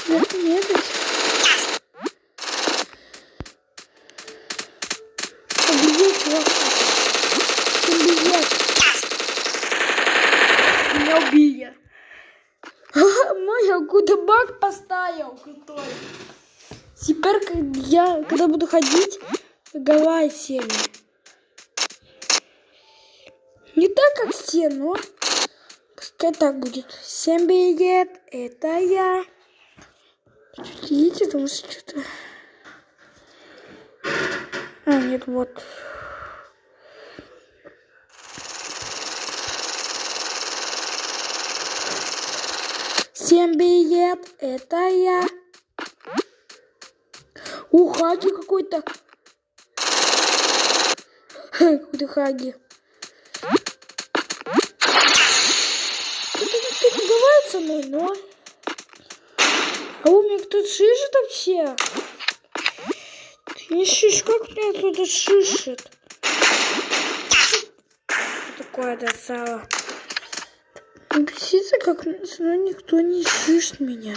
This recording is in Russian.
Нет, нет. Убей, чувак. Убей. Меня убили. Мой гудебаг поставил крутой. Теперь когда буду ходить, голова сели. Не так, как все, но пускай так будет. Всем привет, это я. Видите, потому что что-то... А, нет, вот. Всем привет, это я. Хаги какой-то. Какой-то Хаги. Кто-то не говорит со мной, но... А у меня кто-то шишит вообще? Ты не шиш, как меня кто-то шишит? Что такое досало? Птица, как... Но никто не шишит меня.